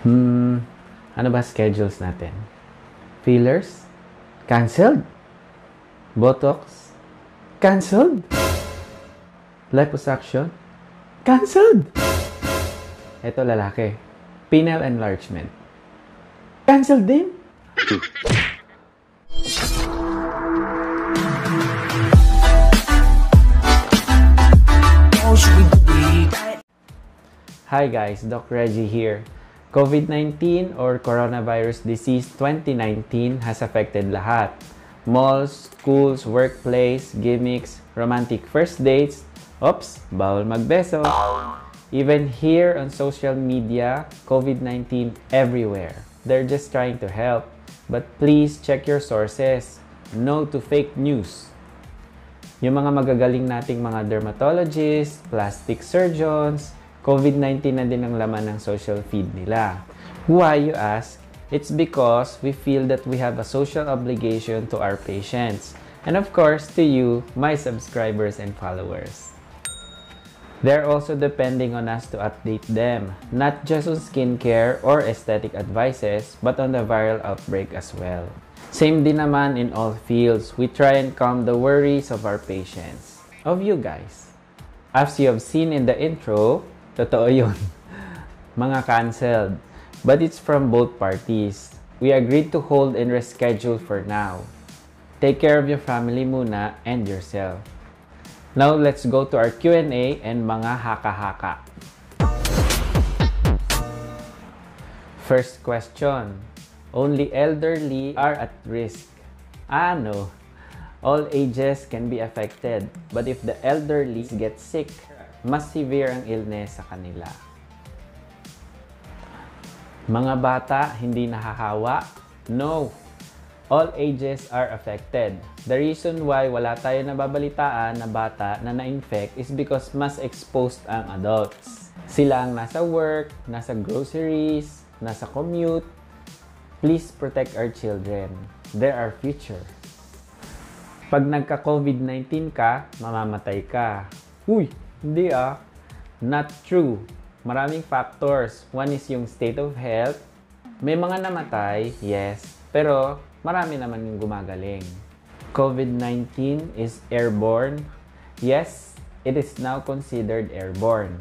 Ano ba schedules natin? Fillers? Cancelled? Botox? Cancelled? Liposuction? Cancelled! Ito lalaki. Penile enlargement. Cancelled din? Hi guys, Doc Reggie here. COVID-19 or Coronavirus Disease 2019 has affected lahat. Malls, schools, workplace, gimmicks, romantic first dates. Oops, bawal magbeso. Even here on social media, COVID-19 everywhere. They're just trying to help. But please check your sources. No to fake news. Yung mga magagaling nating mga dermatologists, plastic surgeons, COVID-19 na din ang laman ng social feed nila. Why, you ask? It's because we feel that we have a social obligation to our patients. And of course, to you, my subscribers and followers. They're also depending on us to update them, not just on skincare or aesthetic advices, but on the viral outbreak as well. Same din naman in all fields. We try and calm the worries of our patients. Of you guys. As you have seen in the intro, totoo yun. Mga canceled. But it's from both parties. We agreed to hold and reschedule for now. Take care of your family muna and yourself. Now, let's go to our Q&A and mga haka-haka. First question. Only elderly are at risk. No. All ages can be affected. But if the elderly get sick, mas severe ang illness sa kanila. Mga bata hindi nahahawa? No. All ages are affected. The reason why wala tayo nababalitaan na bata na na-infect is because mas exposed ang adults. Sila ang nasa work, nasa groceries, nasa commute. Please protect our children. They're our future. Pag nagka-COVID-19 ka, mamamatay ka. Uy! Hindi Not true. Maraming factors. One is yung state of health. May mga namatay, yes. Pero marami naman yung gumagaling. COVID-19 is airborne. Yes, it is now considered airborne.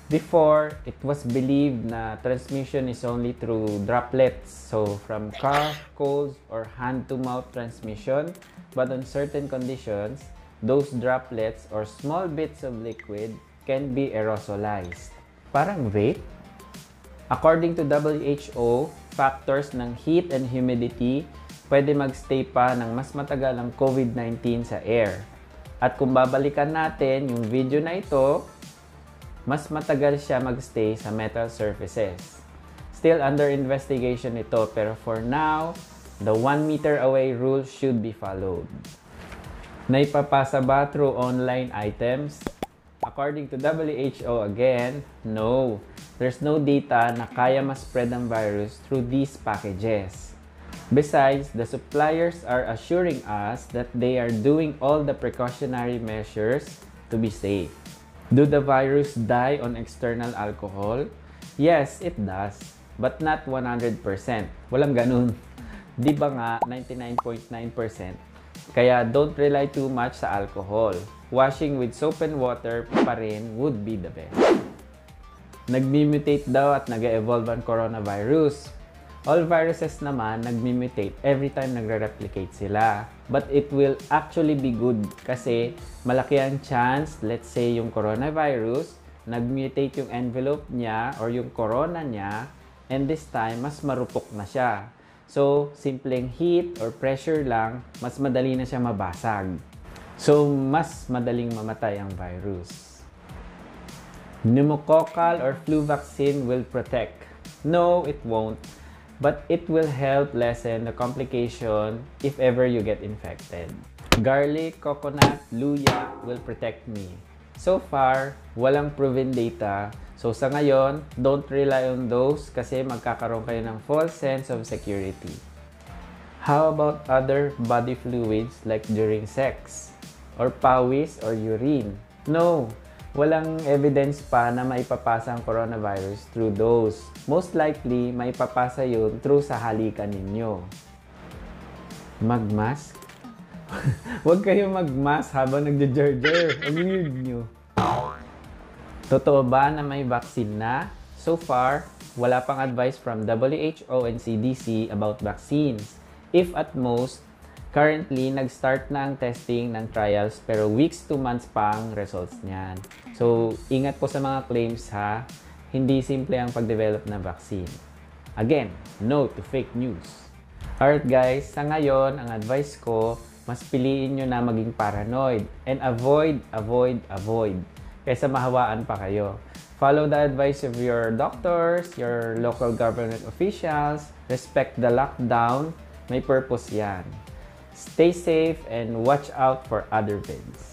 Before, it was believed na transmission is only through droplets. So, from cough, colds, or hand-to-mouth transmission. But on certain conditions, those droplets or small bits of liquid can be aerosolized. Parang vape? According to WHO, factors ng heat and humidity pwede magstay pa ng mas matagal ang COVID-19 sa air. At kung babalikan natin yung video na ito, mas matagal siya magstay sa metal surfaces. Still under investigation ito, pero for now, the 1 meter away rule should be followed. Naipapasa ba through online items? According to WHO again, no. There's no data na kaya ma-spread ang virus through these packages. Besides, the suppliers are assuring us that they are doing all the precautionary measures to be safe. Do the virus die on external alcohol? Yes, it does. But not 100%. Walang ganun. Di ba nga 99.9%? Kaya don't rely too much sa alcohol. Washing with soap and water pa rin would be the best. Nagmi-mutate daw at nag-evolve ang coronavirus. All viruses naman nagmi-mutate every time nagre-replicate sila. But it will actually be good kasi malaki ang chance, let's say yung coronavirus, nag-mutate yung envelope niya or yung corona niya, and this time mas marupok na siya. So, simpleng heat or pressure lang, mas madali na siya mabasag. So, mas madaling mamatay ang virus. Pneumococcal or flu vaccine will protect. No, it won't. But it will help lessen the complication if ever you get infected. Garlic, coconut, luya will protect me. So far, walang proven data. So sa ngayon, don't rely on those kasi magkakaroon kayo ng false sense of security. How about other body fluids like during sex? Or pawis or urine? No, walang evidence pa na maipapasa ang coronavirus through those. Most likely, maipapasa yun through sa halikan ninyo. Magmask? Huwag kayo magmask habang nagja-jar-jar. Ang weird nyo. Totoo ba na may vaccine na? So far, wala pang advice from WHO and CDC about vaccines. If at most, currently, nag-start na ang testing ng trials pero weeks to months pa ang results niyan. So, ingat po sa mga claims ha. Hindi simple ang pag-develop ng vaccine. Again, no to fake news. Alright guys, sa ngayon, ang advice ko, mas piliin nyo na maging paranoid and avoid kaysa mahawaan pa kayo. Follow the advice of your doctors, your local government officials, respect the lockdown, may purpose yan. Stay safe and watch out for other vids.